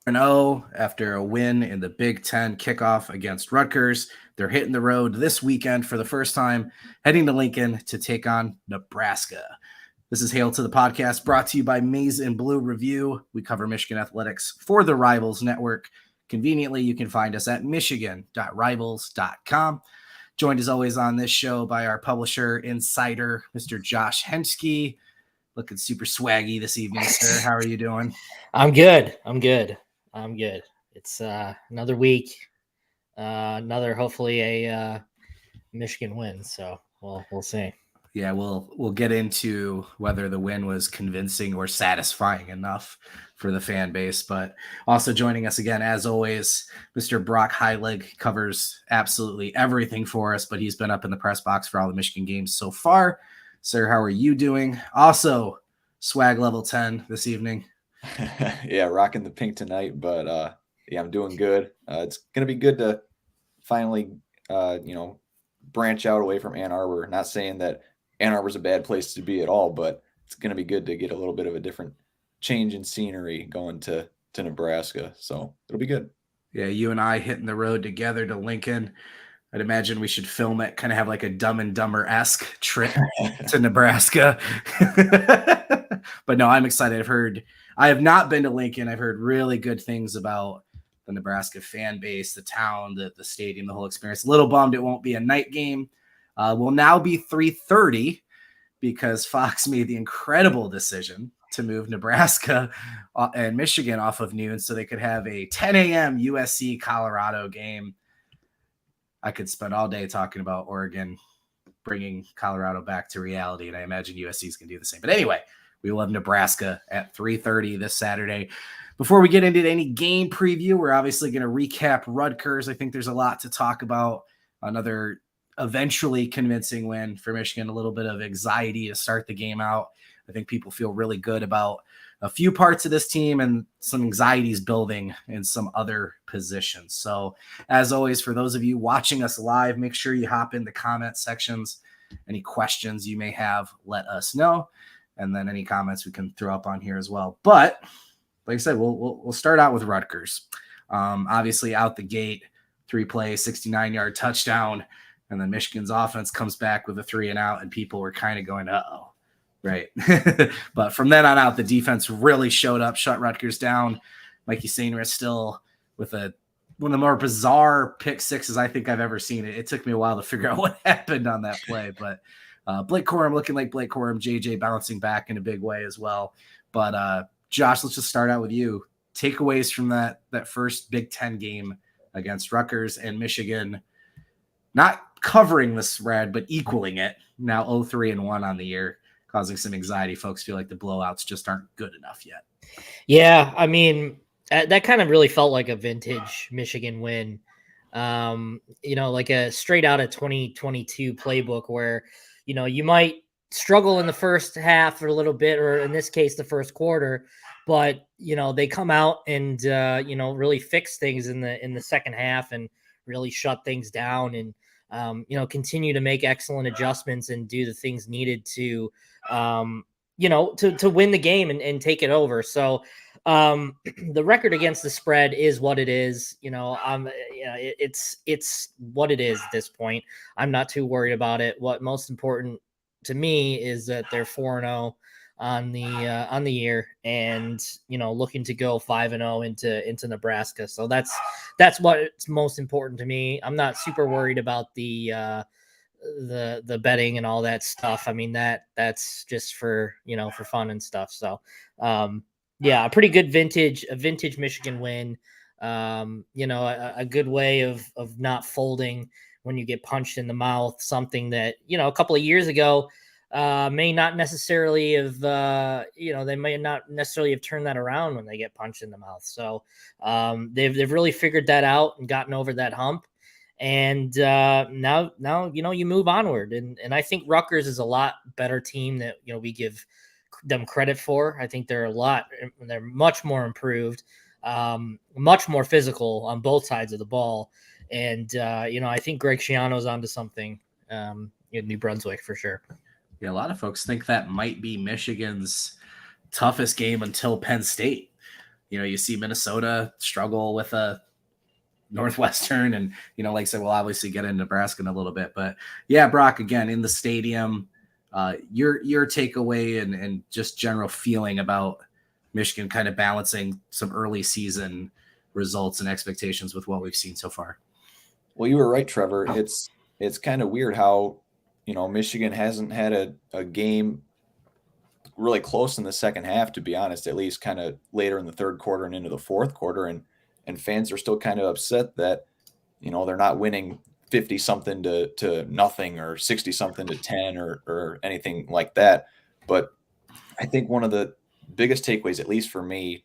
0 after a win in the Big Ten kickoff against Rutgers. They're hitting the road this weekend for the first time, heading to Lincoln to take on Nebraska. This is Hail to the Podcast, brought to you by Maize and Blue Review. We cover Michigan athletics for the Rivals Network. Conveniently, you can find us at michigan.rivals.com. Joined as always on this show by our publisher, insider, Mr. Josh Henschke. Looking super swaggy this evening, sir. How are you doing? I'm good. It's another week, hopefully a Michigan win. So we'll see. Yeah, we'll get into whether the win was convincing or satisfying enough for the fan base. But also joining us again, as always, Mr. Brock Heilig covers absolutely everything for us, but he's been up in the press box for all the Michigan games so far. Sir, how are you doing? Also, swag level 10 this evening. Yeah, rocking the pink tonight, but yeah, I'm doing good. It's gonna be good to finally branch out away from Ann Arbor. Not saying that Ann Arbor's a bad place to be at all, but it's gonna be good to get a little bit of a different change in scenery going to Nebraska. So it'll be good. Yeah, you and I hitting the road together to Lincoln. I'd imagine we should film it, kind of have like a Dumb and Dumber-esque trip to Nebraska. But no, I'm excited. I have not been to Lincoln. I've heard really good things about the Nebraska fan base, the town, the stadium, the whole experience. A little bummed it won't be a night game. Will now be 3:30 because Fox made the incredible decision to move Nebraska and Michigan off of noon so they could have a 10 a.m. USC Colorado game. I could spend all day talking about Oregon bringing Colorado back to reality, and I imagine USC is going to do the same. But anyway, we will have Nebraska at 3:30 this Saturday. Before we get into any game preview, we're obviously going to recap Rutgers. I think there's a lot to talk about. Another eventually convincing win for Michigan, a little bit of anxiety to start the game out. I think people feel really good about a few parts of this team and some anxieties building in some other positions. So as always, for those of you watching us live, make sure you hop in the comment sections. Any questions you may have, let us know. And then any comments we can throw up on here as well. But like I said, we'll start out with Rutgers. Obviously out the gate, 3-play, 69-yard touchdown. And then Michigan's offense comes back with a 3-and-out, and people were kind of going, uh-oh. Right. But from then on out, the defense really showed up, shut Rutgers down. Mikey Sainristil still with one of the more bizarre pick sixes I think I've ever seen. It took me a while to figure out what happened on that play. But Blake Corum looking like Blake Corum, JJ bouncing back in a big way as well. But Josh, let's just start out with you. Takeaways from that first Big Ten game against Rutgers and Michigan, not covering the spread, but equaling it. Now 0-3-1 on the year, causing some anxiety. Folks feel like the blowouts just aren't good enough yet. Yeah, I mean, that kind of really felt like a vintage Michigan win. Like a straight out of 2022 playbook where, you might struggle in the first half or a little bit, or in this case, the first quarter, but, they come out and, really fix things in the second half and really shut things down and, continue to make excellent adjustments and do the things needed to win the game and take it over. So the record against the spread is what it is. It's what it is at this point. I'm not too worried about it. What most important to me is that they're 4-0 on the year, and looking to go 5-0 into Nebraska. So that's what's most important to me. I'm not super worried about the betting and all that stuff. I mean, that's just for fun and stuff. So yeah, a pretty good vintage Michigan win. A good way of not folding when you get punched in the mouth, something that a couple of years ago may not necessarily have, they may not necessarily have turned that around when they get punched in the mouth. So they've really figured that out and gotten over that hump. And now you move onward. And I think Rutgers is a lot better team that, we give them credit for. I think they're much more improved, much more physical on both sides of the ball. And, I think Greg Schiano's onto something in New Brunswick for sure. Yeah, a lot of folks think that might be Michigan's toughest game until Penn State. You see Minnesota struggle with a Northwestern, and like I said, we'll obviously get into Nebraska in a little bit. But yeah, Brock, again in the stadium, your takeaway and just general feeling about Michigan kind of balancing some early season results and expectations with what we've seen so far. Well, you were right, Trevor. It's kind of weird how Michigan hasn't had a game really close in the second half, to be honest, at least kind of later in the third quarter and into the fourth quarter. And fans are still kind of upset that, they're not winning 50 something to nothing or 60 something to 10 or anything like that. But I think one of the biggest takeaways, at least for me,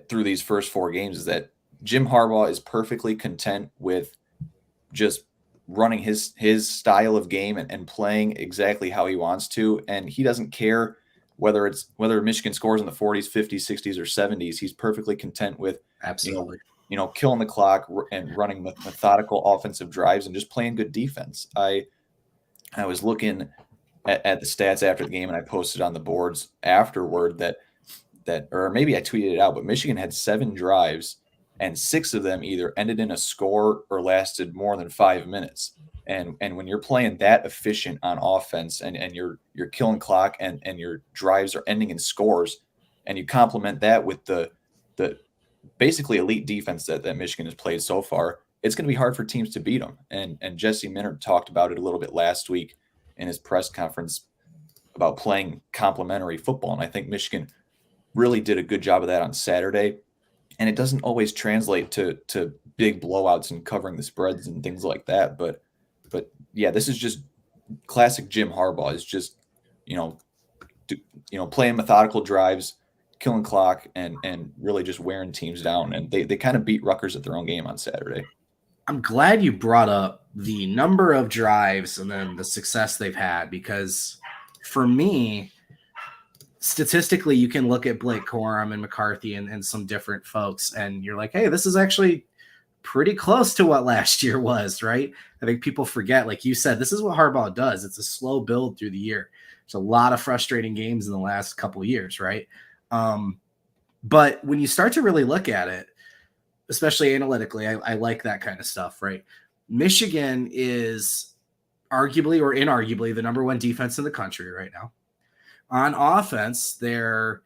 through these first 4 games is that Jim Harbaugh is perfectly content with just running his style of game and playing exactly how he wants to. And he doesn't care whether Michigan scores in the 40s, 50s, 60s, or 70s. He's perfectly content with absolutely killing the clock and running methodical offensive drives and just playing good defense. I was looking at the stats after the game, and I posted on the boards afterward that or maybe I tweeted it out, but Michigan had 7 drives and 6 of them either ended in a score or lasted more than 5 minutes. And when you're playing that efficient on offense and you're killing clock and your drives are ending in scores, and you complement that with the basically elite defense that Michigan has played so far, it's going to be hard for teams to beat them. And Jesse Minard talked about it a little bit last week in his press conference about playing complementary football. And I think Michigan really did a good job of that on Saturday. And it doesn't always translate to big blowouts and covering the spreads and things like that. But yeah, this is just classic Jim Harbaugh. Is just playing methodical drives, killing clock, and really just wearing teams down. And they kind of beat Rutgers at their own game on Saturday. I'm glad you brought up the number of drives and then the success they've had, because for me, statistically, you can look at Blake Corum and McCarthy and some different folks, and you're like, hey, this is actually pretty close to what last year was, right? I think people forget, like you said, this is what Harbaugh does. It's a slow build through the year. There's a lot of frustrating games in the last couple of years, right? But when you start to really look at it, especially analytically, I like that kind of stuff, right? Michigan is arguably or inarguably the number 1 defense in the country right now. On offense, their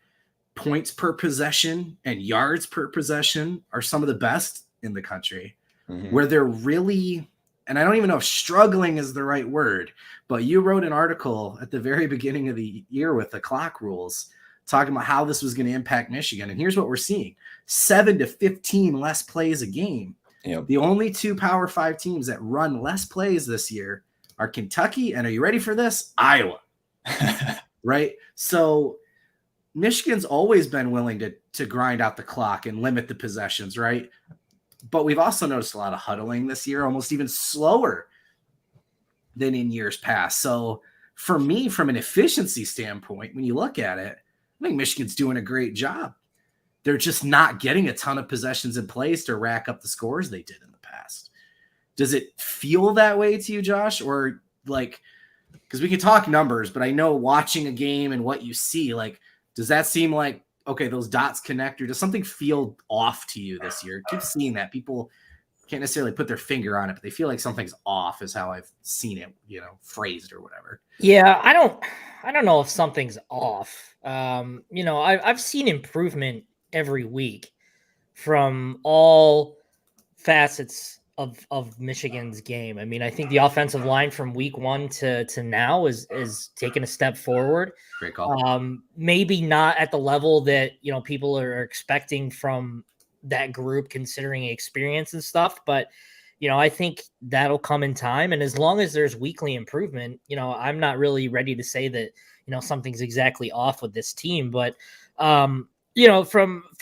points per possession and yards per possession are some of the best in the country. Mm-hmm. Where they're really, and I don't even know if struggling is the right word, but you wrote an article at the very beginning of the year with the clock rules talking about how this was going to impact Michigan. And here's what we're seeing: 7 to 15 less plays a game. Yep. The only 2 Power 5 teams that run less plays this year are Kentucky, and are you ready for this? Iowa. Right? So Michigan's always been willing to grind out the clock and limit the possessions, right? But we've also noticed a lot of huddling this year, almost even slower than in years past. So for me, from an efficiency standpoint, when you look at it, I think Michigan's doing a great job. They're just not getting a ton of possessions in place to rack up the scores they did in the past. Does it feel that way to you, Josh? Or like, because we can talk numbers, but I know watching a game and what you see, like, does that seem like, okay, those dots connect, or does something feel off to you this year? Keep seeing that. People can't necessarily put their finger on it, but they feel like something's off is how I've seen it, phrased or whatever. Yeah, I don't know if something's off. I've seen improvement every week from all facets of Michigan's game. I mean, I think the offensive line from week 1 to now is taking a step forward. Great call. Maybe not at the level that, people are expecting from that group, considering experience and stuff, but I think that'll come in time. And as long as there's weekly improvement, I'm not really ready to say that, something's exactly off with this team, but from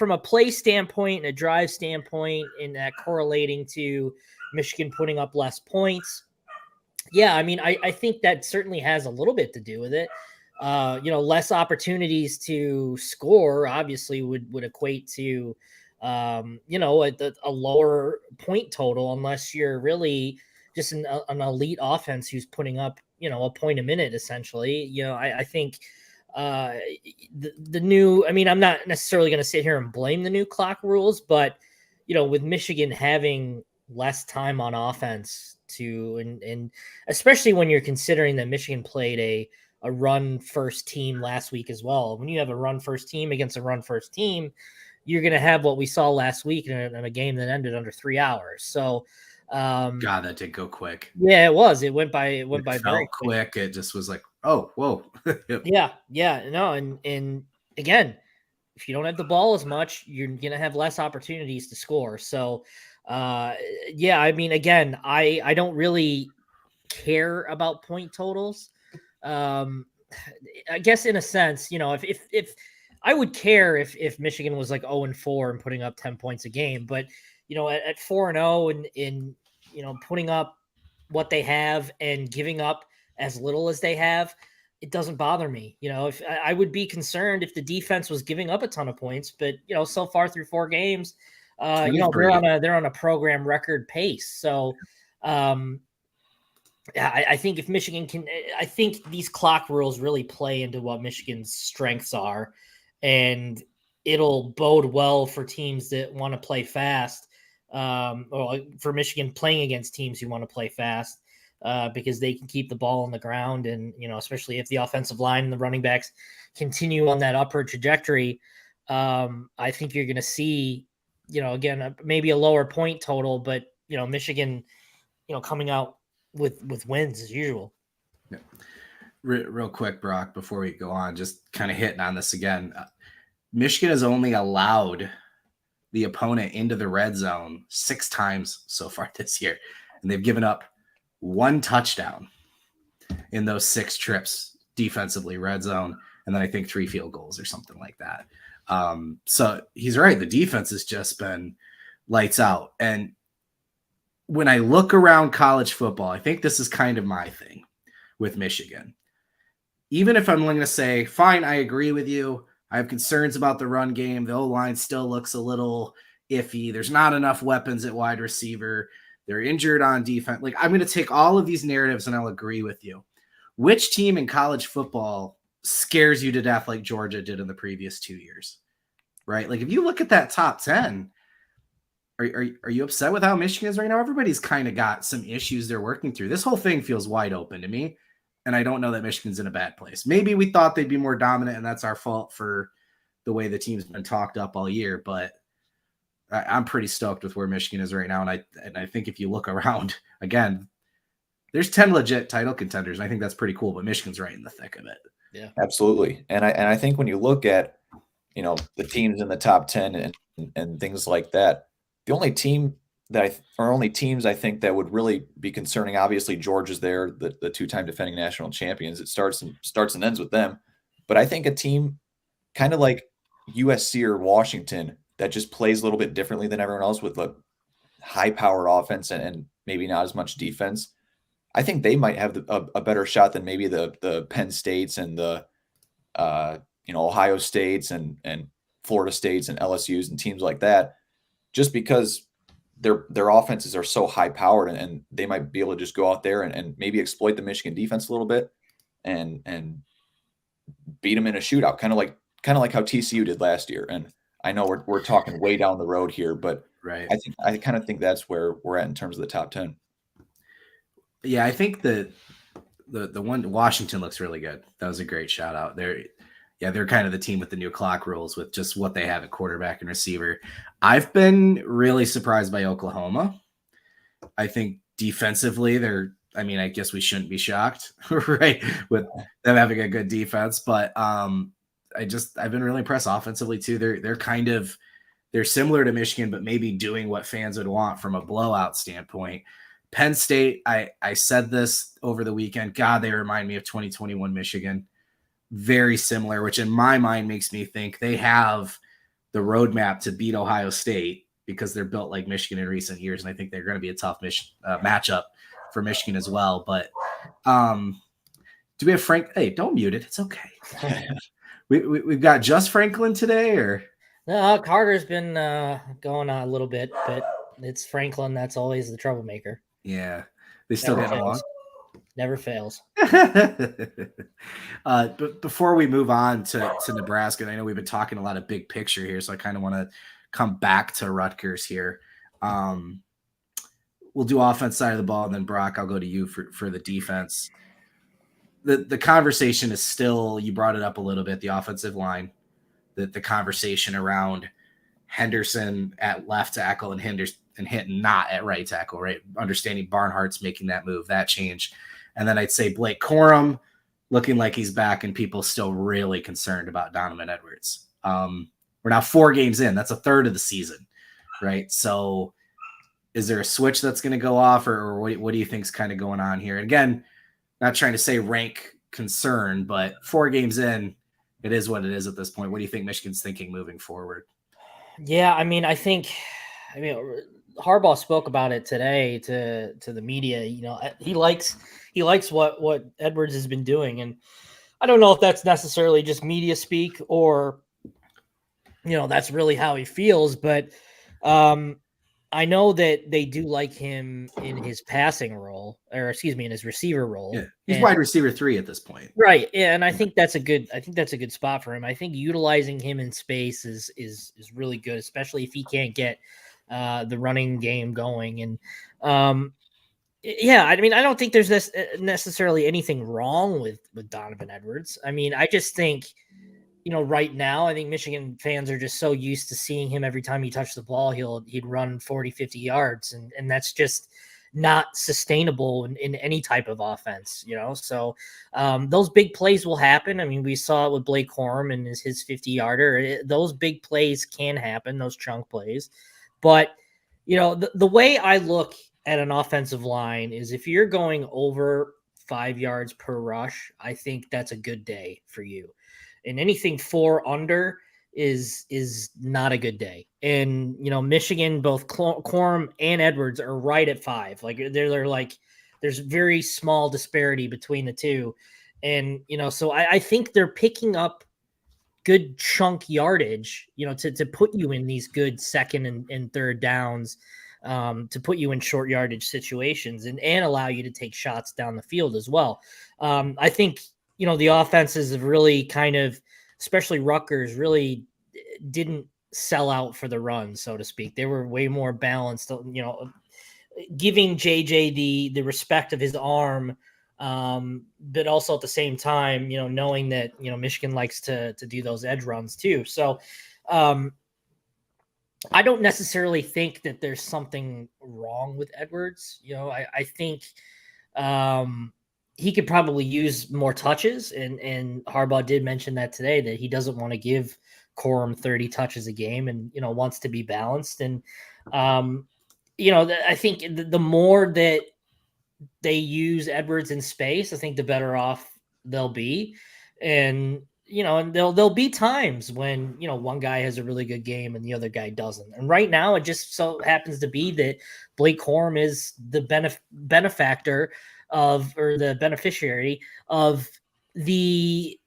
a play standpoint and a drive standpoint, and that correlating to Michigan putting up less points. Yeah, I mean, I think that certainly has a little bit to do with it. Less opportunities to score obviously would equate to, a lower point total, unless you're really just an elite offense who's putting up, a point a minute, essentially. I think the new, I mean, I'm not necessarily going to sit here and blame the new clock rules, but with Michigan having less time on offense and especially when you're considering that Michigan played a run first team last week as well. When you have a run first team against a run first team, you're going to have what we saw last week in a game that ended under 3 hours. So, God, that did go quick. Yeah, it was. It went by. Very quick. It just was like, oh, whoa. Yeah. No, and again, if you don't have the ball as much, you're gonna have less opportunities to score. So, I mean, again, I don't really care about point totals. I guess in a sense, if I would care if Michigan was like 0-4 and putting up 10 points a game, but at 4-0 and in putting up what they have and giving up as little as they have, it doesn't bother me. If I would be concerned if the defense was giving up a ton of points, but so far through 4 games, they're on a program record pace. So, I think if Michigan I think these clock rules really play into what Michigan's strengths are, and it'll bode well for teams that want to play fast, or for Michigan playing against teams who want to play fast, because they can keep the ball on the ground. And, especially if the offensive line and the running backs continue on that upward trajectory, I think you're going to see, again, maybe a lower point total, but, Michigan, coming out with wins as usual. Yeah. Real quick, Brock, before we go on, just kind of hitting on this again. Michigan has only allowed the opponent into the red zone 6 times so far this year, and they've given up 1 touchdown in those 6 trips defensively, red zone, and then I think 3 field goals or something like that. So he's right. The defense has just been lights out. And when I look around college football, I think this is kind of my thing with Michigan. Even if I'm going to say, fine, I agree with you, I have concerns about the run game. The O-line still looks a little iffy. There's not enough weapons at wide receiver. They're injured on defense. Like, I'm going to take all of these narratives and I'll agree with you. Which team in college football scares you to death like Georgia did in the previous 2 years? Right? Like, if you look at that top 10, are you upset with how Michigan is right now? Everybody's kind of got some issues they're working through. This whole thing feels wide open to me. And I don't know that Michigan's in a bad place. Maybe we thought they'd be more dominant, and that's our fault for the way the team's been talked up all year. But I'm pretty stoked with where Michigan is right now. And I think if you look around, again, there's 10 legit title contenders. And I think that's pretty cool. But Michigan's right in the thick of it. Yeah, absolutely. And I think when you look at the teams in the top 10 and things like that, the only team only teams I think that would really be concerning, obviously Georgia's there, the 2-time defending national champions. It starts and ends with them. But I think a team kind of like USC or Washington that just plays a little bit differently than everyone else with a high-powered offense and maybe not as much defense, I think they might have a better shot than maybe the Penn States and the Ohio States and Florida States and LSUs and teams like that, just because their offenses are so high powered and they might be able to just go out there and maybe exploit the Michigan defense a little bit and beat them in a shootout, kind of like how TCU did last year. And I know we're talking way down the road here, but right. I kind of think that's where we're at in terms of the top 10. Yeah, I think the one Washington looks really good. That was a great shout out. They're kind of the team with the new clock rules with just what they have at quarterback and receiver. I've been really surprised by Oklahoma. I think defensively I guess we shouldn't be shocked, right, with them having a good defense. But I've been really impressed offensively too. They're similar to Michigan, but maybe doing what fans would want from a blowout standpoint. Penn State, I said this over the weekend. God, they remind me of 2021 Michigan. Very similar, which in my mind makes me think they have the roadmap to beat Ohio State because they're built like Michigan in recent years. And I think they're going to be a tough matchup for Michigan as well. But do we have Frank? Hey, don't mute it. It's okay. We've got just Franklin today, or? No, Carter's been going on a little bit, but it's Franklin that's always the troublemaker. Yeah. They still get along? Never fails. But before we move on to Nebraska, and I know we've been talking a lot of big picture here, so I kind of want to come back to Rutgers here. We'll do offense side of the ball, and then Brock, I'll go to you for the defense. The conversation is still, you brought it up a little bit, the offensive line, the conversation around Henderson at left tackle and Hinton not at right tackle, right? Understanding Barnhart's making that move, that change. And then I'd say Blake Corum looking like he's back, and people still really concerned about Donovan Edwards. We're now 4 games in. That's a third of the season, right? So is there a switch that's going to go off, or what do you think's kind of going on here? And again, not trying to say rank concern, but 4 games in, it is what it is at this point. What do you think Michigan's thinking moving forward? Yeah, I mean, Harbaugh spoke about it today to the media. You know, he likes what Edwards has been doing, and I don't know if that's necessarily just media speak or, you know, that's really how he feels. But I know that they do like him in his passing role, or excuse me, in his receiver role. Yeah, he's wide receiver 3 at this point, right? Yeah, and I think that's a good spot for him. I think utilizing him in space is really good, especially if he can't get the running game going. And yeah, I mean, I don't think there's necessarily anything wrong with Donovan Edwards. I mean, I just think, you know, right now, I think Michigan fans are just so used to seeing him every time he touched the ball, he'd run 40, 50 yards. And that's just not sustainable in any type of offense, you know? So those big plays will happen. I mean, we saw it with Blake Corum and his 50-yarder. Those big plays can happen, those chunk plays. But, you know, the way I look at an offensive line is if you're going over 5 yards per rush, I think that's a good day for you. And anything 4 under is not a good day. And, you know, Michigan, both Corum and Edwards are right at 5. Like they're like, there's very small disparity between the two. And, you know, so I think they're picking up good chunk yardage, you know, to put you in these good second and third downs, to put you in short yardage situations and allow you to take shots down the field as well. I think, you know, the offenses have really kind of, especially Rutgers, really didn't sell out for the run, so to speak. They were way more balanced, you know, giving JJ the respect of his arm, but also at the same time, you know, knowing that, you know, Michigan likes to do those edge runs too. So I don't necessarily think that there's something wrong with Edwards. You know, I think he could probably use more touches, and Harbaugh did mention that today, that he doesn't want to give Corum 30 touches a game, and, you know, wants to be balanced. And you know, I think the more that they use Edwards in space, I think the better off they'll be. And, you know, and there'll be times when, you know, one guy has a really good game and the other guy doesn't. And right now it just so happens to be that Blake Corum is the benefactor of, or the beneficiary of the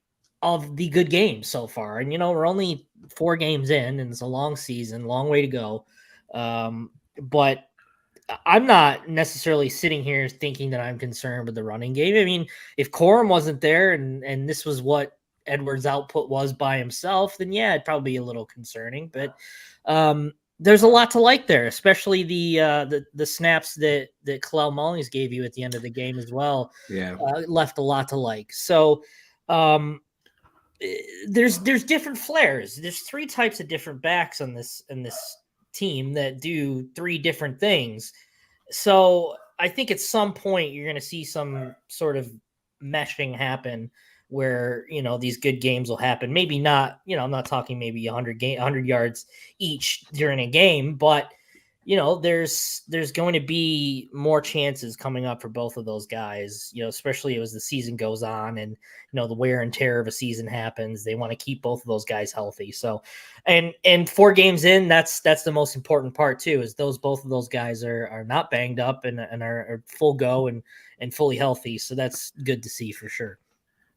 good games so far. And, you know, we're only 4 games in, and it's a long season, long way to go. But I'm not necessarily sitting here thinking that I'm concerned with the running game. I mean, if Corum wasn't there and this was what Edwards' output was by himself, then yeah, it'd probably be a little concerning. But there's a lot to like there, especially the snaps that Kalel Mullings gave you at the end of the game as well. Yeah, left a lot to like. So there's different flares. There's 3 types of different backs on this team that do 3 different things. So I think at some point you're going to see some sort of meshing happen where, you know, these good games will happen. Maybe not, you know, I'm not talking maybe 100 yards each during a game, but, you know, there's going to be more chances coming up for both of those guys, you know, especially as the season goes on and, you know, the wear and tear of a season happens. They want to keep both of those guys healthy. So, and 4 games in, that's the most important part too, is both of those guys are not banged up and are full go and fully healthy. So that's good to see for sure.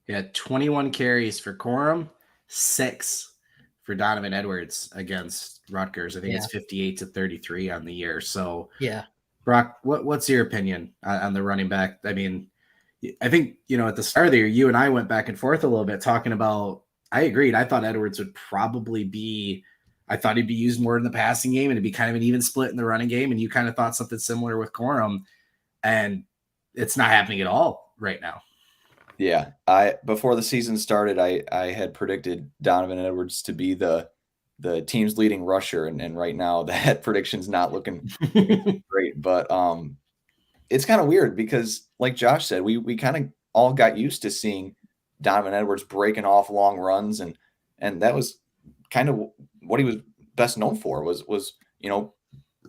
Yeah, 21 carries for Corum, 6 for Donovan Edwards against Rutgers. I think it's 58-33 on the year. So yeah, Brock, what's your opinion on the running back? I mean, I think, at the start of the year, you and I went back and forth a little bit talking about, I agreed. I thought Edwards would probably be, I thought he'd be used more in the passing game and it'd be kind of an even split in the running game. And you kind of thought something similar with Corum, and it's not happening at all right now. Yeah. Before the season started, I had predicted Donovan Edwards to be the team's leading rusher. And right now that prediction's not looking great, but, it's kind of weird because, like Josh said, we kind of all got used to seeing Donovan Edwards breaking off long runs, and that was kind of what he was best known for was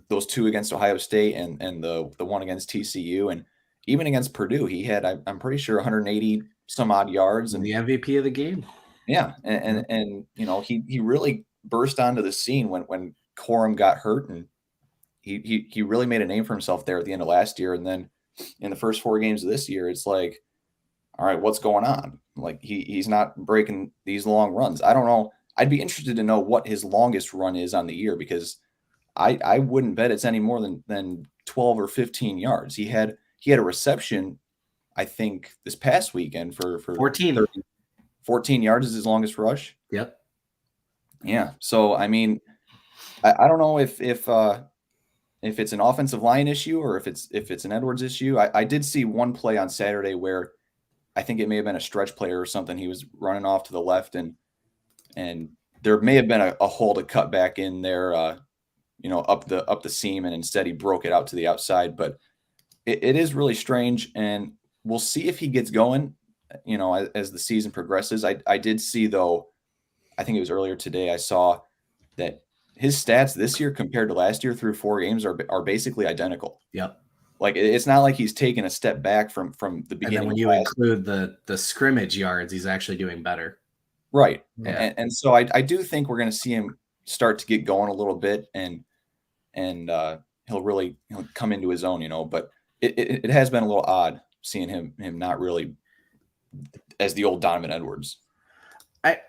those two against Ohio State and the one against TCU, and even against Purdue he had, I'm pretty sure, 180 some odd yards and the MVP of the game. Yeah, and he really burst onto the scene when Corum got hurt, and he really made a name for himself there at the end of last year. And then in the first 4 games of this year, it's like, all right, what's going on? Like he's not breaking these long runs. I don't know. I'd be interested to know what his longest run is on the year, because I wouldn't bet it's any more than 12 or 15 yards. He had a reception, I think, this past weekend for 14. 14 yards is his longest rush. Yep. Yeah. So I mean, I don't know if it's an offensive line issue or if it's an Edwards issue. I did see one play on Saturday where I think it may have been a stretch play or something. He was running off to the left, and there may have been a hole to cut back in there, up the seam, and instead he broke it out to the outside. But it is really strange, and we'll see if he gets going, as the season progresses. I did see, though, I think it was earlier today, I saw that his stats this year compared to last year through 4 games are basically identical. Yep. Like it's not like he's taken a step back from the beginning. And then when you include the scrimmage yards, he's actually doing better. Right. Yeah. And so I do think we're going to see him start to get going a little bit, and he'll come into his own, but it has been a little odd seeing him not really as the old Donovan Edwards.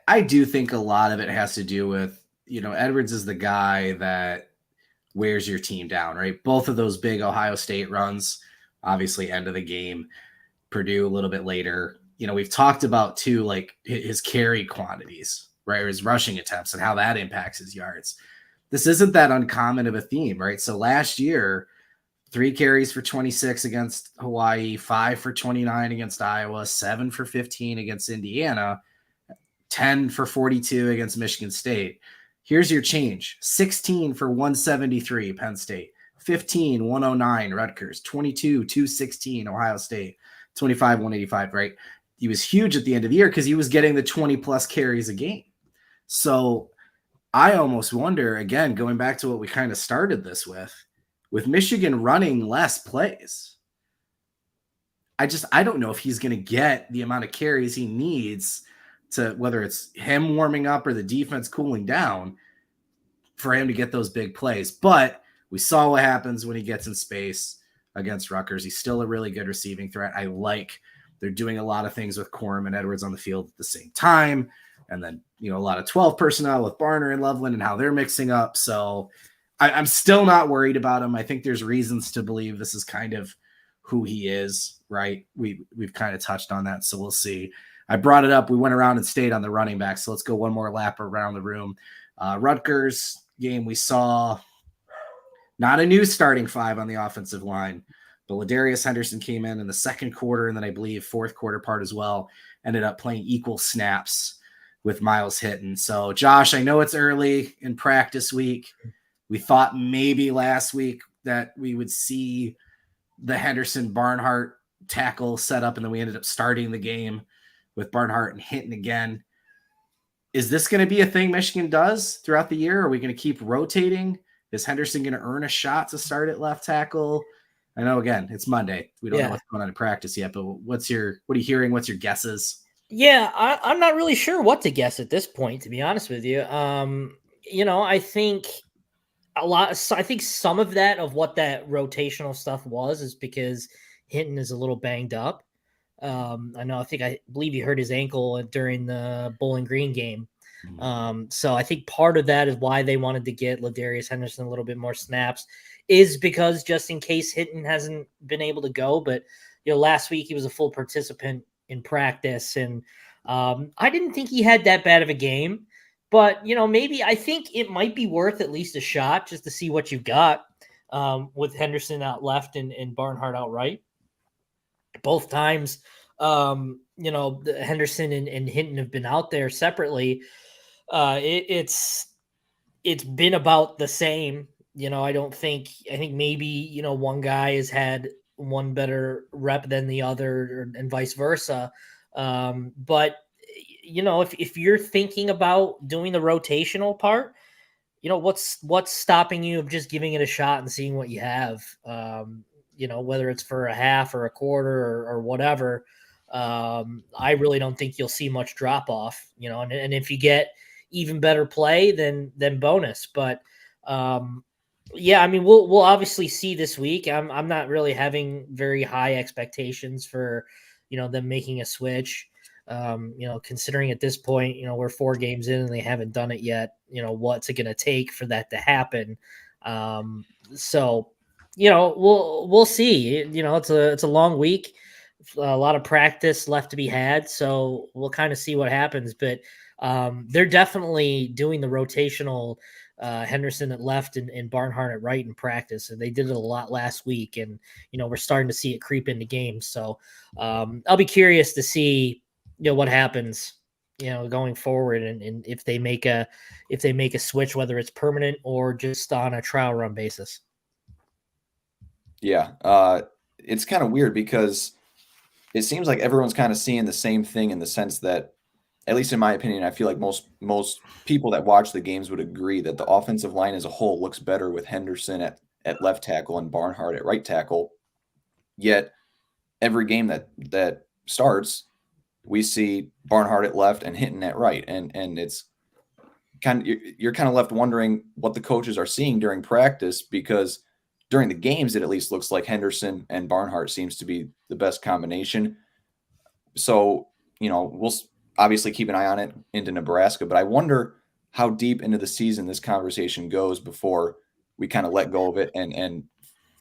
I do think a lot of it has to do with, Edwards is the guy that wears your team down, right? Both of those big Ohio State runs, obviously end of the game, Purdue a little bit later. We've talked about too, like his carry quantities, right? Or his rushing attempts and how that impacts his yards. This isn't that uncommon of a theme, right? So last year, 3 carries for 26 against Hawaii, 5 for 29 against Iowa, 7 for 15 against Indiana, 10 for 42 against Michigan State. Here's your change: 16 for 173 Penn State, 15 109 Rutgers, 22 216 Ohio State, 25 185, right? He was huge at the end of the year because he was getting the 20 plus carries a game. So I almost wonder, again, going back to what we kind of started this with Michigan running less plays, I don't know if he's going to get the amount of carries he needs to, whether it's him warming up or the defense cooling down, for him to get those big plays. But we saw what happens when he gets in space against Rutgers. He's still a really good receiving threat. I like they're doing a lot of things with Corum and Edwards on the field at the same time. And then, a lot of 12 personnel with Barner and Loveland and how they're mixing up. So I'm still not worried about him. I think there's reasons to believe this is kind of who he is, right? We've kind of touched on that. So we'll see. I brought it up. We went around and stayed on the running back. So let's go one more lap around the room. Rutgers game, we saw not a new starting 5 on the offensive line, but Ladarius Henderson came in the second quarter, and then I believe fourth quarter part as well, ended up playing equal snaps with Miles Hitton. So Josh, I know it's early in practice week. We thought maybe last week that we would see the Henderson Barnhart tackle set up, and then we ended up starting the game with Barnhart and Hinton again. Is this going to be a thing Michigan does throughout the year? Are we going to keep rotating? Is Henderson going to earn a shot to start at left tackle? I know, again, it's Monday. We don't know what's going on in practice yet, but what are you hearing? What's your guesses? Yeah, I'm not really sure what to guess at this point, to be honest with you. I think I think some of that, of what that rotational stuff was, is because Hinton is a little banged up. I believe he hurt his ankle during the Bowling Green game. So I think part of that is why they wanted to get Ladarius Henderson a little bit more snaps, is because just in case Hinton hasn't been able to go. But, last week he was a full participant in practice, and I didn't think he had that bad of a game. But, maybe I think it might be worth at least a shot just to see what you've got with Henderson out left and Barnhart out right. Both times, Henderson and Hinton have been out there separately. It's been about the same. I think maybe, one guy has had one better rep than the other and vice versa. But if you're thinking about doing the rotational part, what's stopping you of just giving it a shot and seeing what you have, whether it's for a half or a quarter or whatever. I really don't think you'll see much drop off, and if you get even better play, then bonus. But yeah, I mean, we'll obviously see this week. I'm not really having very high expectations for, them making a switch. Considering at this point, we're 4 games in and they haven't done it yet. What's it going to take for that to happen? So, we'll see. It's a long week, a lot of practice left to be had. So we'll kind of see what happens. But they're definitely doing the rotational Henderson at left and Barnhart at right in practice, and they did it a lot last week. And we're starting to see it creep into games. So I'll be curious to see what happens, going forward, and if they make a switch, whether it's permanent or just on a trial run basis. Yeah, it's kind of weird because it seems like everyone's kind of seeing the same thing in the sense that, at least in my opinion, I feel like most people that watch the games would agree that the offensive line as a whole looks better with Henderson at left tackle and Barnhart at right tackle. Yet every game that starts, we see Barnhart at left and Hinton at right, and it's you're kind of left wondering what the coaches are seeing during practice, because during the games it at least looks like Henderson and Barnhart seems to be the best combination. So we'll obviously keep an eye on it into Nebraska, but I wonder how deep into the season this conversation goes before we kind of let go of it and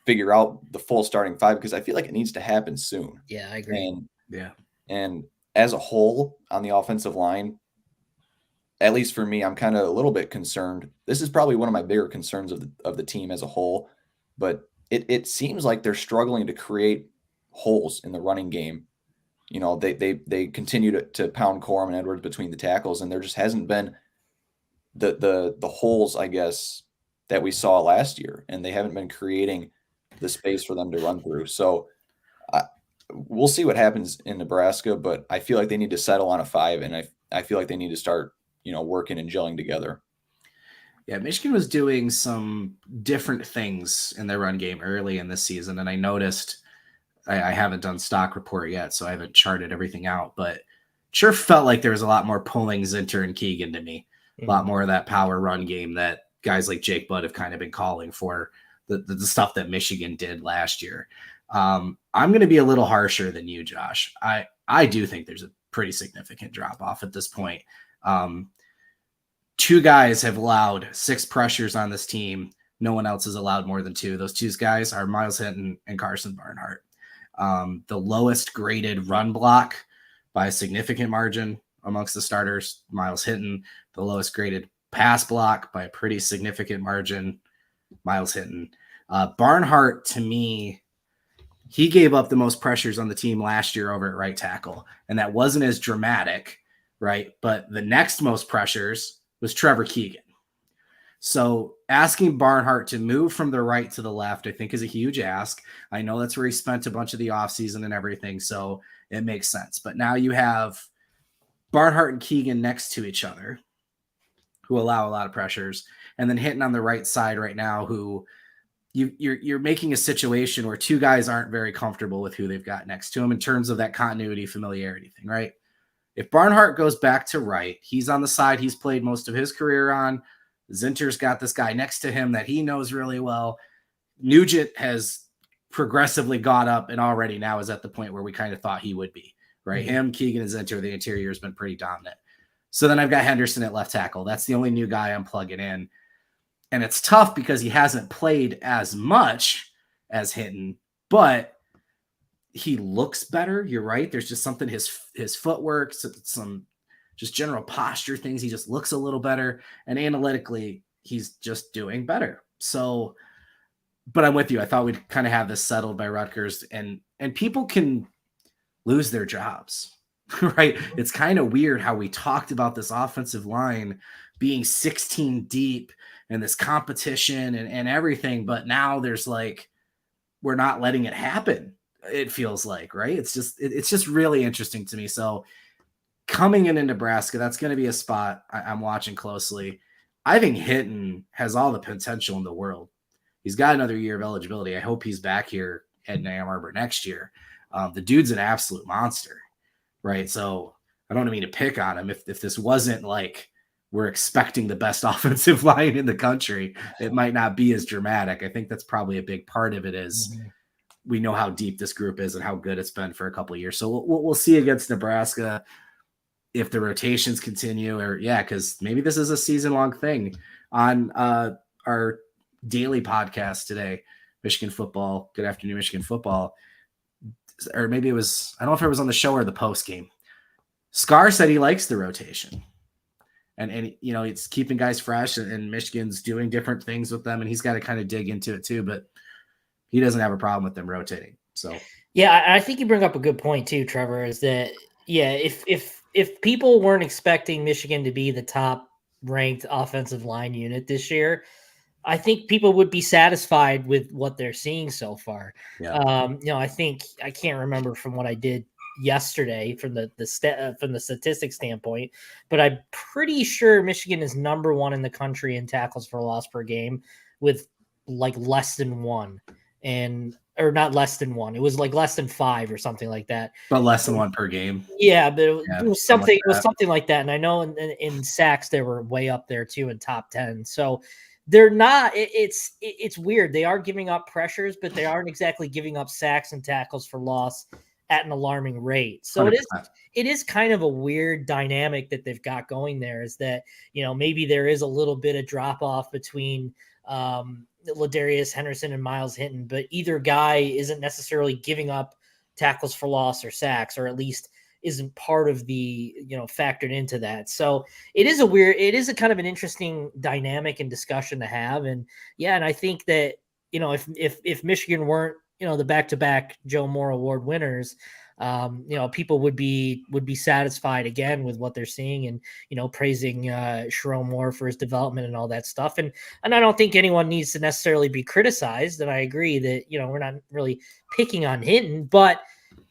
figure out the full starting 5, because I feel like it needs to happen soon. Yeah, I agree. And as a whole on the offensive line, at least for me, I'm kind of a little bit concerned. This is probably one of my bigger concerns of the team as a whole, but it seems like they're struggling to create holes in the running game. They continue to pound Corum and Edwards between the tackles, and there just hasn't been the holes, I guess, that we saw last year, and they haven't been creating the space for them to run through. So we'll see what happens in Nebraska, but I feel like they need to settle on a 5, and I feel like they need to start, working and gelling together. Yeah, Michigan was doing some different things in their run game early in this season, and I noticed I haven't done stock report yet, so I haven't charted everything out, but sure felt like there was a lot more pulling Zinter and Keegan to me. A lot more of that power run game that guys like Jake Budd have kind of been calling for, the stuff that Michigan did last year. I'm going to be a little harsher than you, Josh. I do think there's a pretty significant drop off at this point. 2 guys have allowed 6 pressures on this team. No one else has allowed more than 2. Those 2 guys are Miles Hinton and Carson Barnhart. The lowest graded run block by a significant margin amongst the starters, Miles Hinton. The lowest graded pass block by a pretty significant margin, Miles Hinton. Barnhart, to me, he gave up the most pressures on the team last year over at right tackle, and that wasn't as dramatic, right? But the next most pressures was Trevor Keegan. So asking Barnhart to move from the right to the left, I think, is a huge ask. I know that's where he spent a bunch of the offseason and everything, so it makes sense. But now you have Barnhart and Keegan next to each other, who allow a lot of pressures, and then Hinton on the right side right now, who you're making a situation where 2 guys aren't very comfortable with who they've got next to him in terms of that continuity, familiarity thing, right? If Barnhart goes back to right, he's on the side he's played most of his career on. Zinter's got this guy next to him that he knows really well. Nugent has progressively got up and already now is at the point where we kind of thought he would be, right? Mm-hmm. Him, Keegan, and Zinter, the interior has been pretty dominant. So then I've got Henderson at left tackle. That's the only new guy I'm plugging in. And it's tough because he hasn't played as much as Hinton, but he looks better. You're right. There's just something, his footwork, some just general posture things. He just looks a little better. And analytically, he's just doing better. So, but I'm with you. I thought we'd kind of have this settled by Rutgers, and people can lose their jobs, right? It's kind of weird how we talked about this offensive line being 16 deep and this competition and everything. But now there's like, we're not letting it happen. It feels like, right? It's just really interesting to me. So coming in Nebraska, that's going to be a spot I'm watching closely. I think Hinton has all the potential in the world. He's got another year of eligibility. I hope he's back here at Ann Arbor next year. The dude's an absolute monster, right? So I don't mean to pick on him. If this wasn't like we're expecting the best offensive line in the country, it might not be as dramatic. I think that's probably a big part of it is we know how deep this group is and how good it's been for a couple of years. So we'll see against Nebraska if the rotations continue, or because maybe this is a season-long thing. On our daily podcast today, Michigan football, Good Afternoon Michigan Football, or maybe it was, I don't know if it was on the show or the post game. Scar said he likes the rotation. And it's keeping guys fresh, and Michigan's doing different things with them, and he's got to kind of dig into it too, but he doesn't have a problem with them rotating. So yeah, I think you bring up a good point too, Trevor, is that if people weren't expecting Michigan to be the top ranked offensive line unit this year, I think people would be satisfied with what they're seeing so far. Yeah. I think I can't remember from what I did yesterday from the statistics standpoint, but I'm pretty sure Michigan is number one in the country in tackles for loss per game with like less than one, or not less than one. It was like less than 5 or something like that. But less than 1 per game. Yeah, but it was something. It was something like that. And I know in sacks they were way up there too in top 10. So they're not. It's weird. They are giving up pressures, but they aren't exactly giving up sacks and tackles for loss at an alarming rate. So 100%. it is kind of a weird dynamic that they've got going there. Is that maybe there is a little bit of drop off between Ladarius Henderson and Miles Hinton, but either guy isn't necessarily giving up tackles for loss or sacks, or at least isn't part of the, factored into that. So it is a kind of an interesting dynamic and discussion to have. And I think that, if Michigan weren't, the back-to-back Joe Moore Award winners, people would be satisfied again with what they're seeing and, praising Sharon Moore for his development and all that stuff. And I don't think anyone needs to necessarily be criticized. And I agree that, we're not really picking on Hinton, but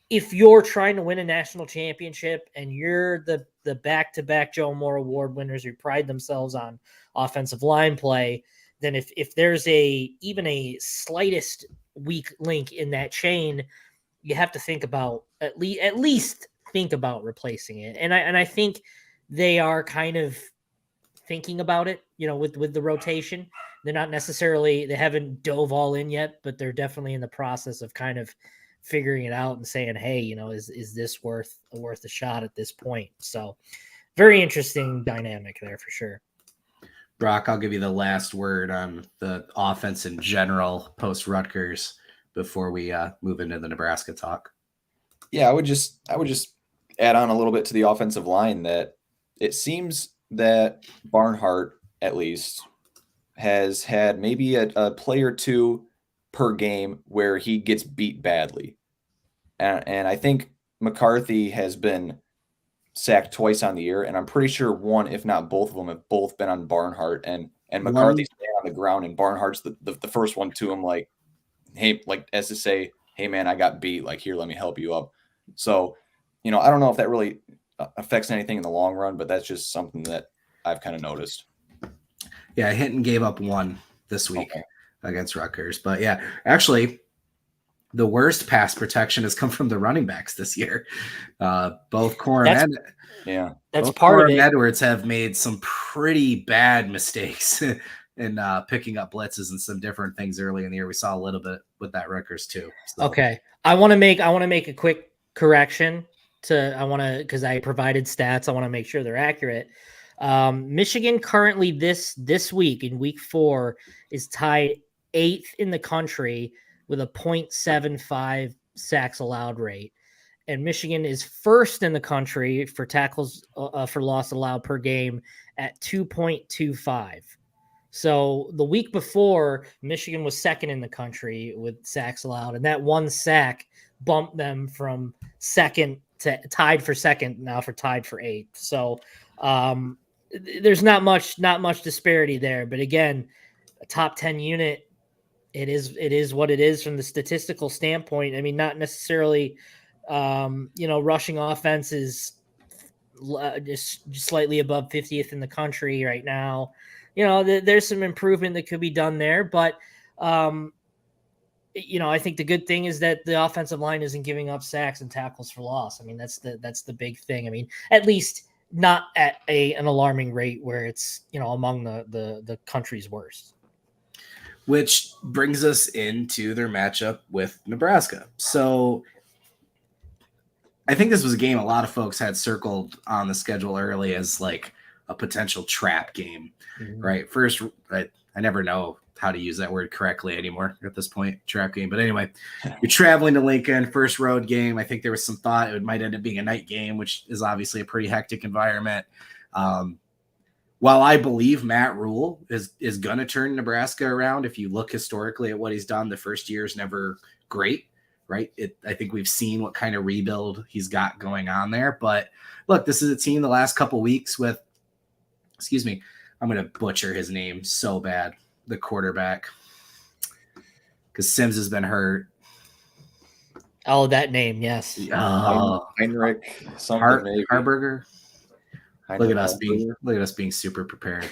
if you're trying to win a national championship and you're the back-to-back Joe Moore Award winners who pride themselves on offensive line play, then if there's even a slightest weak link in that chain, you have to think about at least think about replacing it. And I think they are kind of thinking about it, with the rotation. They're not necessarily, they haven't dove all in yet, but they're definitely in the process of kind of figuring it out and saying, hey, is this worth a shot at this point? So very interesting dynamic there for sure. Brock, I'll give you the last word on the offense in general post Rutgers before we move into the Nebraska talk. Yeah, I would just add on a little bit to the offensive line that it seems that Barnhart at least has had maybe a play or two per game where he gets beat badly. And I think McCarthy has been sacked twice on the year, and I'm pretty sure one, if not both of them, have both been on Barnhart. And McCarthy's staying on the ground, and Barnhart's the first one to him, like, hey, like as to say, hey man, I got beat. Like, here, let me help you up. So, I don't know if that really affects anything in the long run, but that's just something that I've kind of noticed. Yeah, Hinton gave up 1 this week against Rutgers, but actually, the worst pass protection has come from the running backs this year. Both Corum that's part of it. Edwards have made some pretty bad mistakes in picking up blitzes and some different things early in the year. We saw a little bit with that Rutgers too. So. Okay, I want to make a quick correction because I provided stats. I want to make sure they're accurate. Michigan currently this week in week 4 is tied 8th in the country with a .75 sacks allowed rate, and Michigan is first in the country for tackles for loss allowed per game at 2.25. So the week before, Michigan was second in the country with sacks allowed, and that one sack bumped them from second to tied for second, now for tied for eighth. So there's not much disparity there. But again, a top 10 unit, it is what it is from the statistical standpoint. I mean, not necessarily, rushing offense is just slightly above 50th in the country right now. There's some improvement that could be done there, but I think the good thing is that the offensive line isn't giving up sacks and tackles for loss. I mean, that's the big thing. I mean, at least not at an alarming rate where it's, among the country's worst. Which brings us into their matchup with Nebraska. So I think this was a game a lot of folks had circled on the schedule early as like a potential trap game, right? First, I never know how to use that word correctly anymore at this point, trap game. But anyway, you're traveling to Lincoln, first road game. I think there was some thought it might end up being a night game, which is obviously a pretty hectic environment. While I believe Matt Rule is going to turn Nebraska around, if you look historically at what he's done, the first year is never great, right? I think we've seen what kind of rebuild he's got going on there. But look, this is a team the last couple weeks with, I'm going to butcher his name so bad, the quarterback, because Sims has been hurt. Oh, that name, yes. Heinrich, something maybe. Harburger. Look at us being super prepared.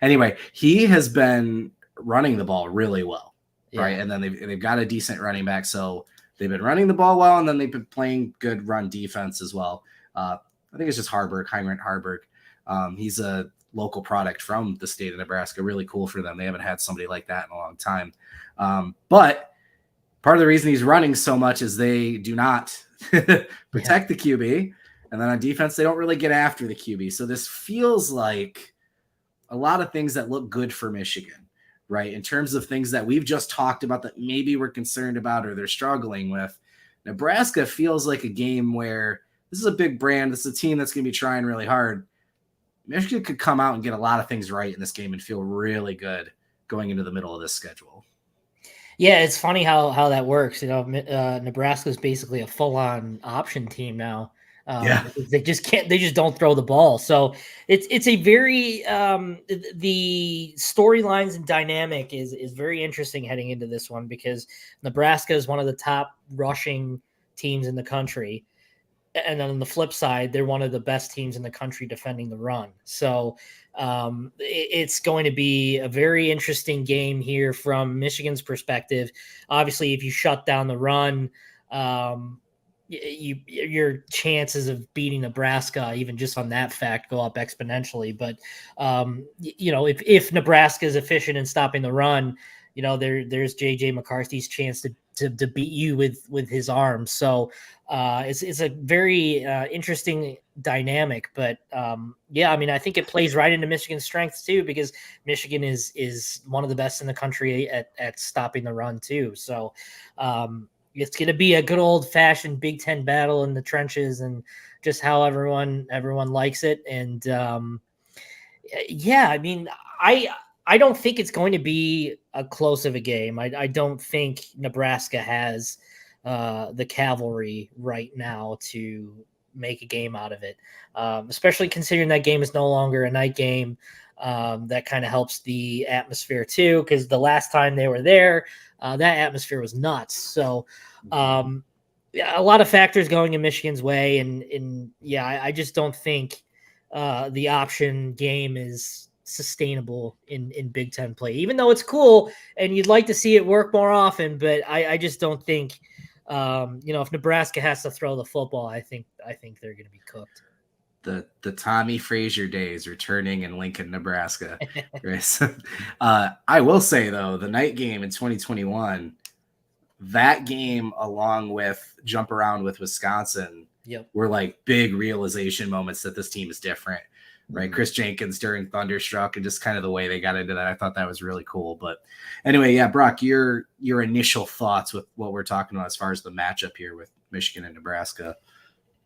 Anyway, he has been running the ball really well, right? And then they've got a decent running back, so they've been running the ball well, and then they've been playing good run defense as well. I think it's just Heinrich Harburg. He's a local product from the state of Nebraska. Really cool for them. They haven't had somebody like that in a long time. But part of the reason he's running so much is they do not protect the QB. And then on defense, they don't really get after the QB. So this feels like a lot of things that look good for Michigan, right? In terms of things that we've just talked about that maybe we're concerned about or they're struggling with. Nebraska feels like a game where this is a big brand. This is a team that's going to be trying really hard. Michigan could come out and get a lot of things right in this game and feel really good going into the middle of this schedule. Yeah, it's funny how that works. Nebraska is basically a full-on option team now. They just don't throw the ball. So it's a very the storylines and dynamic is very interesting heading into this one, because Nebraska is one of the top rushing teams in the country. And then on the flip side, they're one of the best teams in the country defending the run. So it's going to be a very interesting game here from Michigan's perspective. Obviously, if you shut down the run, your chances of beating Nebraska, even just on that fact, go up exponentially. But if Nebraska is efficient in stopping the run, there's JJ McCarthy's chance to beat you with his arms. So it's a very interesting dynamic. But I think it plays right into Michigan's strengths too, because Michigan is one of the best in the country at stopping the run too. So it's going to be a good old fashioned Big Ten battle in the trenches, and just how everyone likes it. And I don't think it's going to be a close of a game. I don't think Nebraska has the cavalry right now to make a game out of it, especially considering that game is no longer a night game. That kind of helps the atmosphere too, because the last time they were there, that atmosphere was nuts. So a lot of factors going in Michigan's way. And I just don't think the option game is sustainable in Big Ten play, even though it's cool and you'd like to see it work more often. But I just don't think, if Nebraska has to throw the football, I think they're going to be cooked. The Tommy Frazier days returning in Lincoln, Nebraska. I will say, though, the night game in 2021, that game along with jump around with Wisconsin were like big realization moments that this team is different. right? Chris Jenkins during Thunderstruck, and just kind of the way they got into that. I thought that was really cool. But anyway, yeah, Brock, your initial thoughts with what we're talking about as far as the matchup here with Michigan and Nebraska.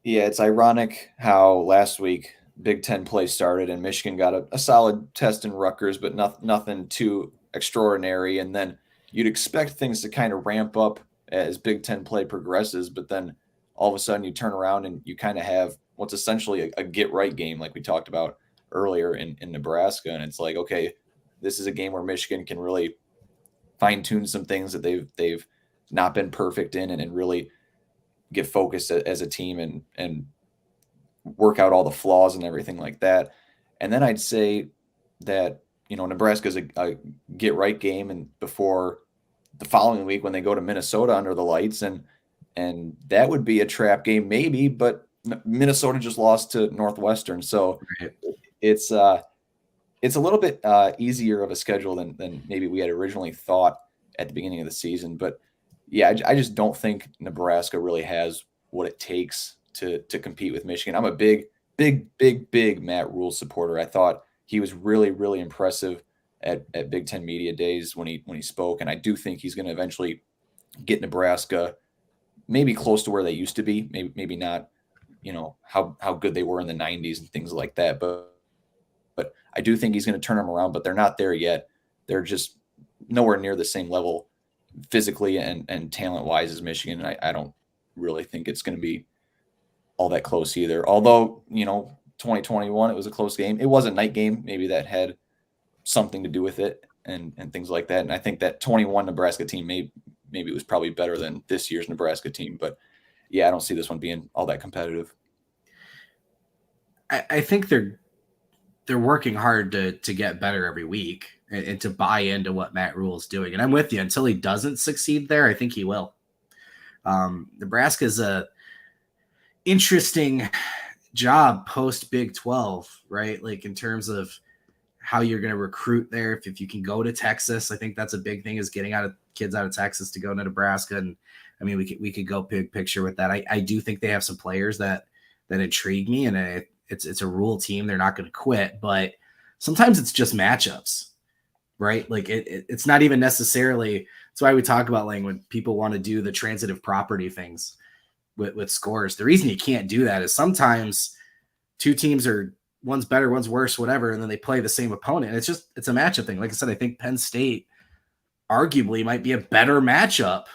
Yeah, it's ironic how last week Big Ten play started and Michigan got a solid test in Rutgers, but nothing too extraordinary. And then you'd expect things to kind of ramp up as Big Ten play progresses, but then all of a sudden you turn around and you kind of have what's essentially a get-right game like we talked about earlier in Nebraska. And it's like, okay, this is a game where Michigan can really fine-tune some things that they've not been perfect in and really get focused as a team and work out all the flaws and everything like that. And then I'd say that, Nebraska's a get-right game, and before the following week when they go to Minnesota under the lights, and that would be a trap game maybe, but Minnesota just lost to Northwestern. So it's a little bit easier of a schedule than maybe we had originally thought at the beginning of the season. But yeah, I just don't think Nebraska really has what it takes to compete with Michigan. I'm a big Matt Rule supporter. I thought he was really, really impressive at Big Ten Media Days when he spoke, and I do think he's going to eventually get Nebraska maybe close to where they used to be. Maybe not, how good they were in the 90s and things like that. But I do think he's going to turn them around. But they're not there yet. They're just nowhere near the same level physically and talent wise as Michigan. And I don't really think it's going to be all that close either. Although, 2021, it was a close game. It was a night game. Maybe that had something to do with it and things like that. And I think that 21 Nebraska team, maybe it was probably better than this year's Nebraska team. But yeah, I don't see this one being all that competitive. I think they're working hard to get better every week and to buy into what Matt Rule is doing. And I'm with you. Until he doesn't succeed there, I think he will. Nebraska is a interesting job post Big 12, right? Like in terms of how you're going to recruit there. If you can go to Texas, I think that's a big thing, is getting kids out of Texas to go to Nebraska. And I mean, we could go big picture with that. I do think they have some players that intrigue me, and it's a Rule team. They're not going to quit, but sometimes it's just matchups, right? Like it's not even necessarily. That's why we talk about, like, when people want to do the transitive property things with scores. The reason you can't do that is sometimes two teams are, one's better, one's worse, whatever, and then they play the same opponent. It's a matchup thing. Like I said, I think Penn State arguably might be a better matchup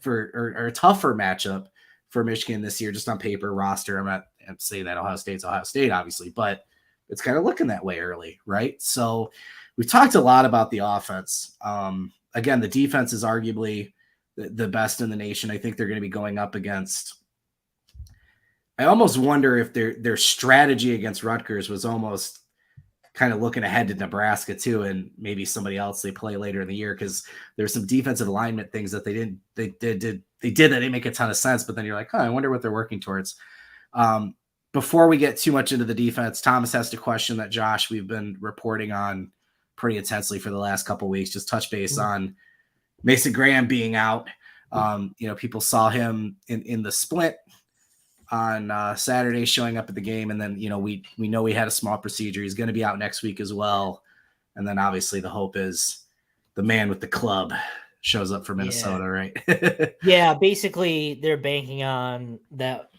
or a tougher matchup for Michigan this year, just on paper, roster. I'm saying that Ohio State's Ohio State, obviously, but it's kind of looking that way early, right? So we've talked a lot about the offense. Again, the defense is arguably the best in the nation. I think they're going to be going up against. I almost wonder if their strategy against Rutgers was almost kind of looking ahead to Nebraska too, and maybe somebody else they play later in the year, because there's some defensive alignment things that they did that didn't make a ton of sense. But then you're like, I wonder what they're working towards. Before we get too much into the defense, Thomas asked a question that Josh, we've been reporting on pretty intensely for the last couple of weeks. Just touch base on Mason Graham being out. People saw him in the split on Saturday, showing up at the game, and then we know he had a small procedure. He's going to be out next week as well. And then obviously the hope is the man with the club shows up for Minnesota, right? Yeah, basically they're banking on that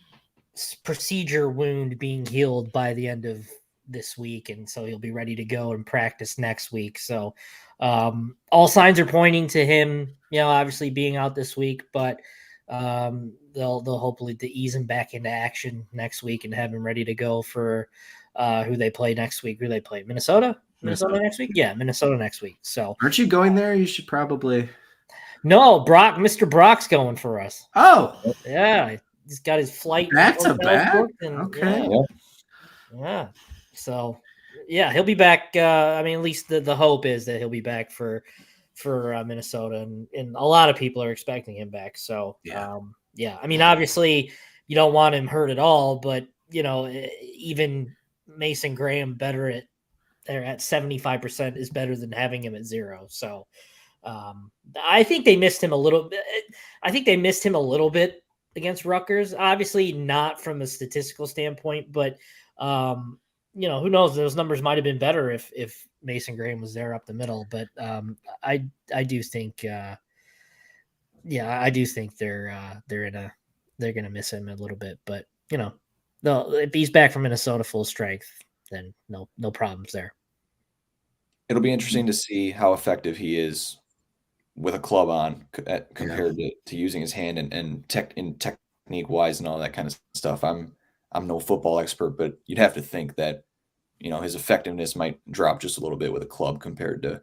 procedure wound being healed by the end of this week, and so he'll be ready to go and practice next week. So all signs are pointing to him, obviously being out this week, but they'll hopefully to ease him back into action next week and have him ready to go for who they play next week. Who they play? Minnesota next week? Yeah, Minnesota next week. So aren't you going there? You should probably. No, Mr. Brock's going for us. Oh, yeah. He's got his flight back to back. Okay. Yeah. So yeah, he'll be back. At least the hope is that he'll be back for Minnesota, and a lot of people are expecting him back. So yeah. Obviously you don't want him hurt at all, but even Mason Graham better at 75% is better than having him at 0. So I think they missed him a little bit. I think they missed him a little bit against Rutgers. Obviously not from a statistical standpoint, but who knows? Those numbers might have been better if Mason Graham was there up the middle. But I do think, I do think they're gonna miss him a little bit. But no, if he's back from Minnesota full strength, then no problems there. It'll be interesting to see how effective he is with a club on compared to using his hand and technique wise and all that kind of stuff. I'm no football expert, but you'd have to think that his effectiveness might drop just a little bit with a club compared to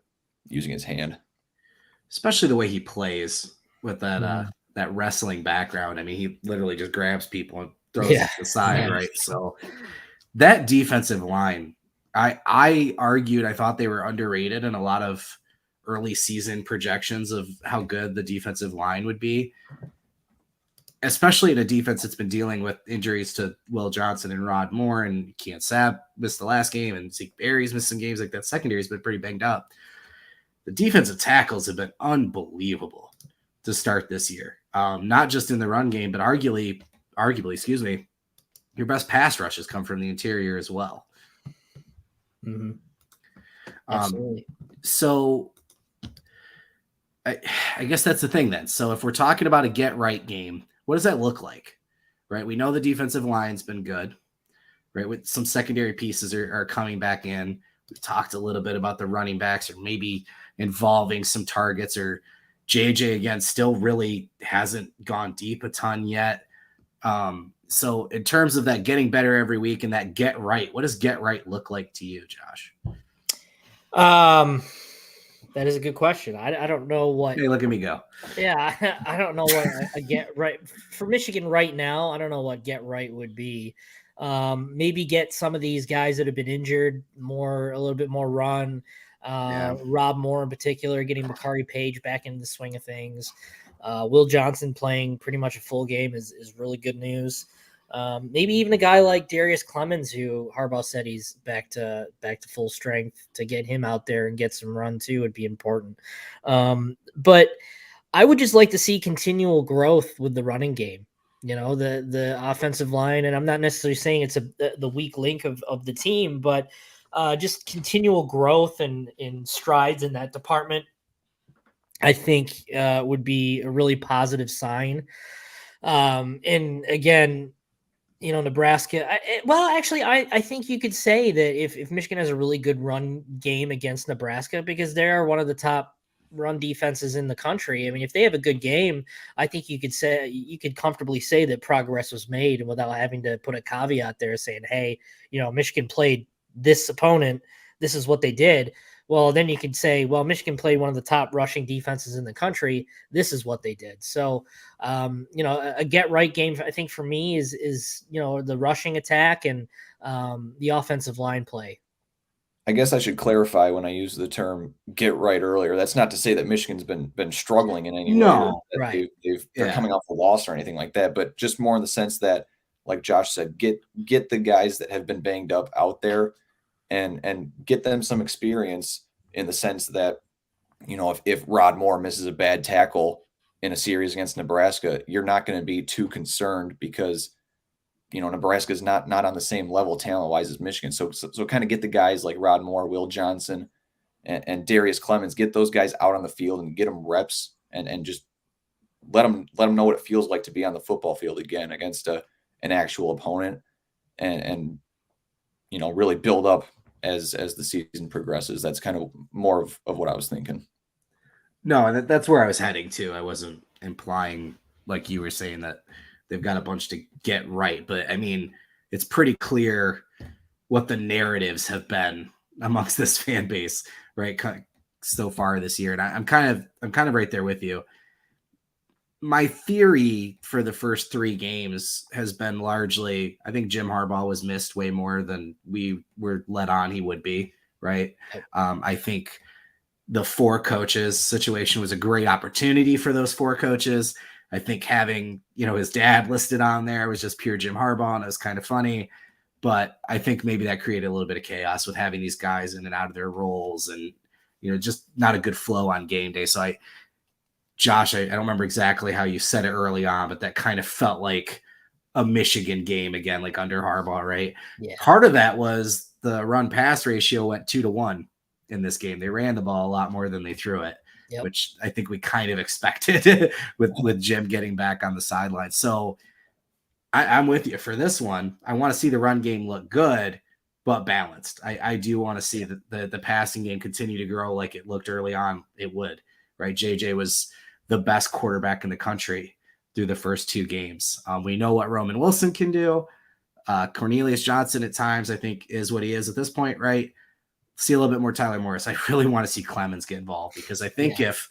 using his hand. Especially the way he plays with that that wrestling background. I mean, he literally just grabs people and throws them to the side, right? So that defensive line, I argued I thought they were underrated in a lot of early season projections of how good the defensive line would be, especially in a defense that's been dealing with injuries to Will Johnson and Rod Moore, and Kean Sapp missed the last game, and Zeke Berry's missed some games. Like that secondary's been pretty banged up. The defensive tackles have been unbelievable to start this year. Not just in the run game, but arguably, your best pass rushes come from the interior as well. Mm-hmm. Absolutely. So I guess that's the thing then. So if we're talking about a get right game, what does that look like? Right? We know the defensive line's been good, right? With some secondary pieces are coming back in. We've talked a little bit about the running backs or maybe involving some targets, or JJ again still really hasn't gone deep a ton yet. So in terms of that getting better every week and that get right, what does get right look like to you, Josh? That is a good question. I don't know what. Hey, look at me go. Yeah, I don't know what a get right for Michigan right now. I don't know what get right would be. Maybe get some of these guys that have been injured a little bit more run. Rob Moore in particular, getting Makari Page back into the swing of things. Will Johnson playing pretty much a full game is really good news. Maybe even a guy like Darius Clemens, who Harbaugh said he's back to full strength, to get him out there and get some run too would be important. But I would just like to see continual growth with the running game. The offensive line, and I'm not necessarily saying it's the weak link of the team, but just continual growth and in strides in that department, I think would be a really positive sign. And again, Nebraska. I think you could say that if Michigan has a really good run game against Nebraska, because they are one of the top run defenses in the country. I mean, if they have a good game, I think you could comfortably say that progress was made, and without having to put a caveat there saying, hey, Michigan played this opponent, this is what they did. Well, then you could say, well, Michigan played one of the top rushing defenses in the country. This is what they did. So, a get right game, I think for me is the rushing attack and the offensive line play. I guess I should clarify when I use the term get right earlier. That's not to say that Michigan's been struggling in any way. No, right. They're coming off a loss or anything like that, but just more in the sense that, like Josh said, get the guys that have been banged up out there and get them some experience, in the sense that, if Rod Moore misses a bad tackle in a series against Nebraska, you're not going to be too concerned because Nebraska is not on the same level talent-wise as Michigan. So kind of get the guys like Rod Moore, Will Johnson, and Darius Clemens, get those guys out on the field and get them reps and just let them know what it feels like to be on the football field again against an actual opponent, and really build up as the season progresses. That's kind of more of what I was thinking. No, that's where I was heading to. I wasn't implying, like you were saying, that they've got a bunch to get right. But I mean, it's pretty clear what the narratives have been amongst this fan base, right, so far this year. And I'm kind of right there with you. My theory for the first 3 games has been largely, I think Jim Harbaugh was missed way more than we were let on he would be, right? I think the 4 coaches situation was a great opportunity for those 4 coaches. I think having, his dad listed on there was just pure Jim Harbaugh, and it was kind of funny. But I think maybe that created a little bit of chaos with having these guys in and out of their roles, and, just not a good flow on game day. So Josh, I don't remember exactly how you said it early on, but that kind of felt like a Michigan game again, like under Harbaugh, right? Yeah. Part of that was the run pass ratio went 2-1 in this game. They ran the ball a lot more than they threw it, which I think we kind of expected with Jim getting back on the sideline. So I'm with you for this one. I want to see the run game look good, but balanced. I do want to see the passing game continue to grow like it looked early on. It would, right? JJ was the best quarterback in the country through the first 2 games. We know what Roman Wilson can do. Cornelius Johnson at times, I think, is what he is at this point, right? See a little bit more Tyler Morris. I really want to see Clemens get involved because I think if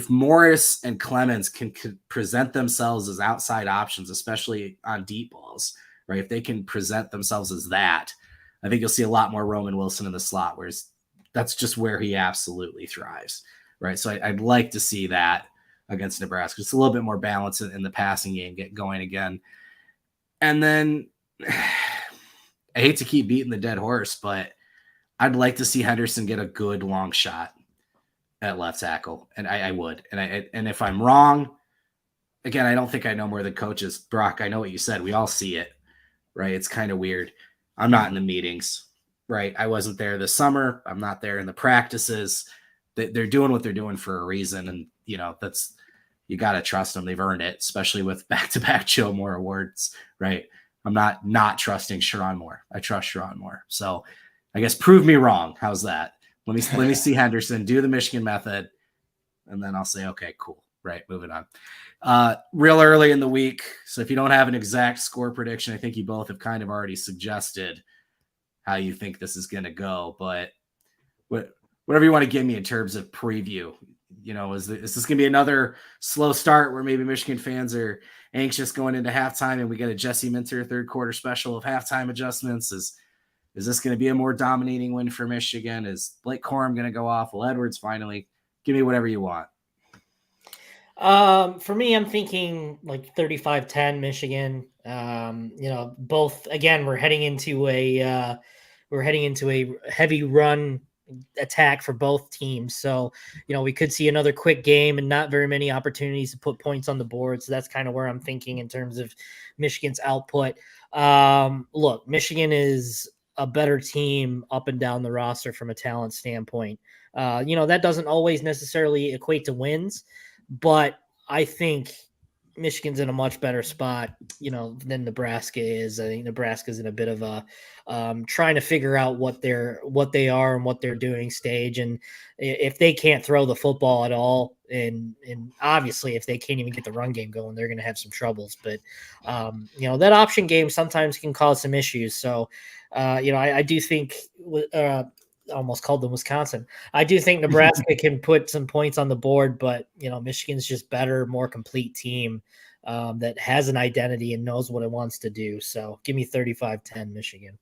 Morris and Clemens can present themselves as outside options, especially on deep balls, right? If they can present themselves as that, I think you'll see a lot more Roman Wilson in the slot, whereas that's just where he absolutely thrives, right? So I'd like to see that against Nebraska. It's a little bit more balance in the passing game, get going again. And then I hate to keep beating the dead horse, but I'd like to see Henderson get a good long shot at left tackle, and I would. And if I'm wrong, again, I don't think I know more than coaches. Brock, I know what you said. We all see it, right? It's kind of weird. I'm not in the meetings, right? I wasn't there this summer. I'm not there in the practices. They're doing what they're doing for a reason, and that's you got to trust them. They've earned it, especially with back-to-back Joe Moore awards, right? I'm not trusting Sherrone Moore. I trust Sherrone Moore. So I guess prove me wrong. How's that? Let me see Henderson do the Michigan method, and then I'll say, okay, cool. Right, moving on. Real early in the week, so if you don't have an exact score prediction, I think you both have kind of already suggested how you think this is going to go. But whatever you want to give me in terms of preview, is this going to be another slow start where maybe Michigan fans are anxious going into halftime, and we get a Jesse Minter third quarter special of halftime adjustments? Is this going to be a more dominating win for Michigan? Is Blake Corum going to go off? Will Edwards finally? Give me whatever you want. For me, I'm thinking like 35-10 Michigan. Both, again, we're heading into a heavy run attack for both teams. So, we could see another quick game and not very many opportunities to put points on the board. So that's kind of where I'm thinking in terms of Michigan's output. Look, Michigan is a better team up and down the roster from a talent standpoint. That doesn't always necessarily equate to wins, but I think Michigan's in a much better spot, than Nebraska is. I think Nebraska's in a bit of a trying to figure out what they are and what they're doing stage. And if they can't throw the football at all, and obviously if they can't even get the run game going, they're going to have some troubles. But that option game sometimes can cause some issues. So I do think. Almost called them Wisconsin. I do think Nebraska can put some points on the board, but Michigan's just better, more complete team that has an identity and knows what it wants to do. So give me 35-10 Michigan.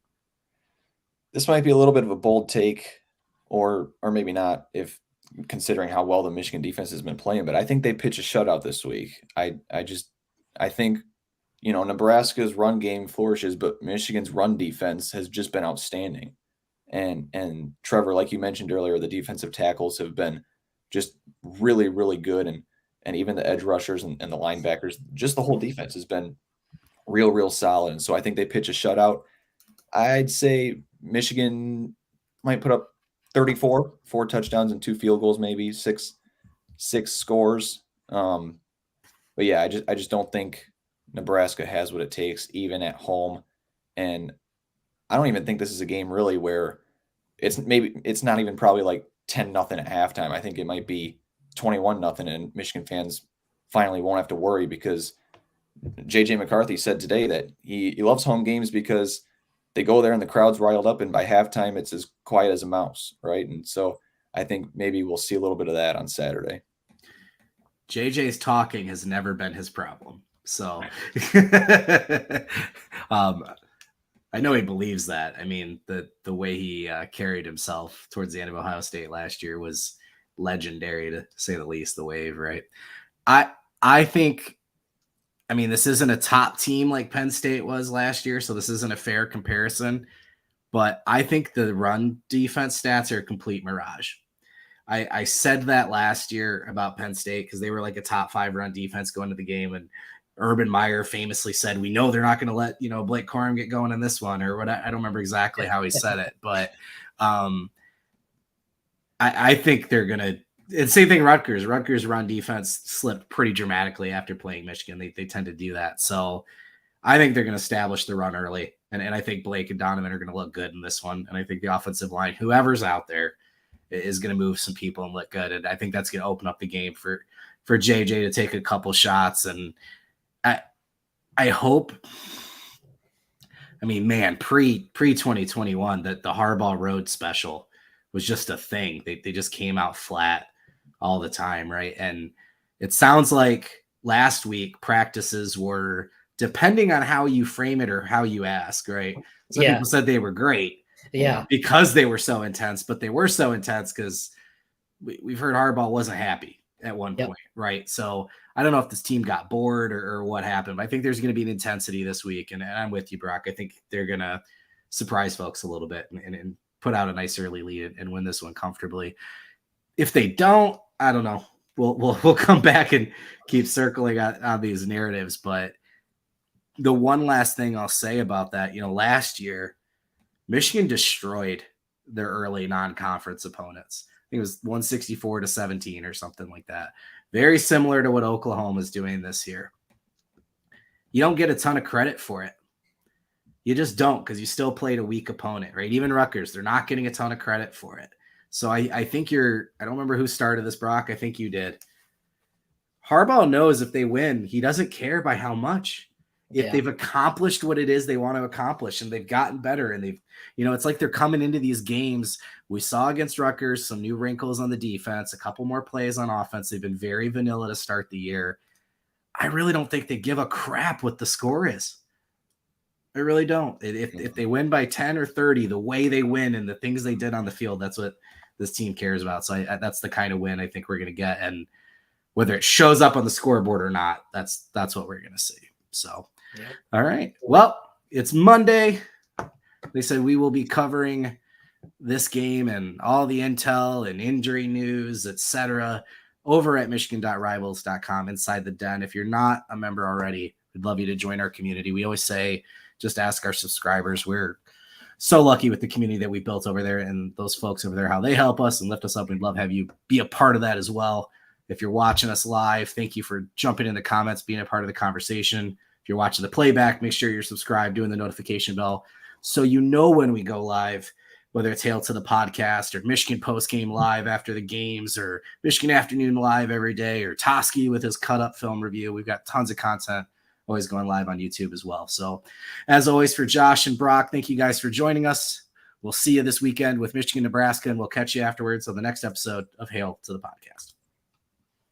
This might be a little bit of a bold take, or maybe not, if considering how well the Michigan defense has been playing. But I think they pitch a shutout this week. I think Nebraska's run game flourishes, but Michigan's run defense has just been outstanding. And Trevor, like you mentioned earlier, the defensive tackles have been just really, really good. And even the edge rushers and the linebackers, just the whole defense has been real solid. And so I think they pitch a shutout. I'd say Michigan might put up 34, 4 touchdowns and 2 field goals, maybe 6 scores. But yeah, I just don't think Nebraska has what it takes, even at home. And I don't even think this is a game really where it's not even probably like 10-0 at halftime. I think it might be 21-0, and Michigan fans finally won't have to worry, because JJ McCarthy said today that he loves home games because they go there and the crowd's riled up, and by halftime it's as quiet as a mouse, right? And so I think maybe we'll see a little bit of that on Saturday. JJ's talking has never been his problem. So I know he believes that. I mean, the way he carried himself towards the end of Ohio State last year was legendary, to say the least. The Wave, right? I think, I mean, this isn't a top team like Penn State was last year, so this isn't a fair comparison. But I think the run defense stats are a complete mirage. I said that last year about Penn State because they were like a top 5 run defense going to the game, Urban Meyer famously said, we know they're not going to let, Blake Corum get going in this one, or what. I don't remember exactly how he said it, but I think they're going to, and same thing Rutgers. Rutgers run defense slipped pretty dramatically after playing Michigan. They tend to do that. So I think they're going to establish the run early. And I think Blake and Donovan are going to look good in this one. And I think the offensive line, whoever's out there, is going to move some people and look good. And I think that's going to open up the game for JJ to take a couple shots. And I hope, man, pre 2021, that the Harbaugh Road special was just a thing. They just came out flat all the time, right? And it sounds like last week practices were, depending on how you frame it or how you ask, right? Some people said they were great, because they were so intense, but they were so intense because we've heard Harbaugh wasn't happy at one point, right? So I don't know if this team got bored or what happened, but I think there's going to be an intensity this week, and I'm with you, Brock. I think they're going to surprise folks a little bit and put out a nice early lead and win this one comfortably. If they don't, I don't know. We'll come back and keep circling on these narratives. But the one last thing I'll say about that, last year, Michigan destroyed their early non-conference opponents. I think it was 164-17 or something like that. Very similar to what Oklahoma is doing this year. You don't get a ton of credit for it. You just don't, because you still played a weak opponent, right? Even Rutgers, they're not getting a ton of credit for it. So I think I don't remember who started this, Brock. I think you did. Harbaugh knows if they win, he doesn't care by how much. If they've accomplished what it is they want to accomplish, and they've gotten better, and they've, it's like they're coming into these games. We saw against Rutgers some new wrinkles on the defense, a couple more plays on offense. They've been very vanilla to start the year. I really don't think they give a crap what the score is. I really don't. If they win by 10 or 30, the way they win and the things they did on the field, that's what this team cares about. So that's the kind of win I think we're going to get. And whether it shows up on the scoreboard or not, that's what we're going to see. So, All right. Well, it's Monday. They said we will be covering this game and all the intel and injury news, etc., over at michigan.rivals.com inside the den. If you're not a member already, we'd love you to join our community. We always say, just ask our subscribers. We're so lucky with the community that we built over there, and those folks over there, how they help us and lift us up. We'd love to have you be a part of that as well. If you're watching us live, thank you for jumping in the comments, being a part of the conversation. If you're watching the playback, make sure you're subscribed, doing the notification bell, so you know when we go live, whether it's Hail to the Podcast or Michigan Post Game Live after the games, or Michigan Afternoon Live every day, or Toski with his cut-up film review. We've got tons of content always going live on YouTube as well. So as always, for Josh and Brock, thank you guys for joining us. We'll see you this weekend with Michigan, Nebraska, and we'll catch you afterwards on the next episode of Hail to the Podcast.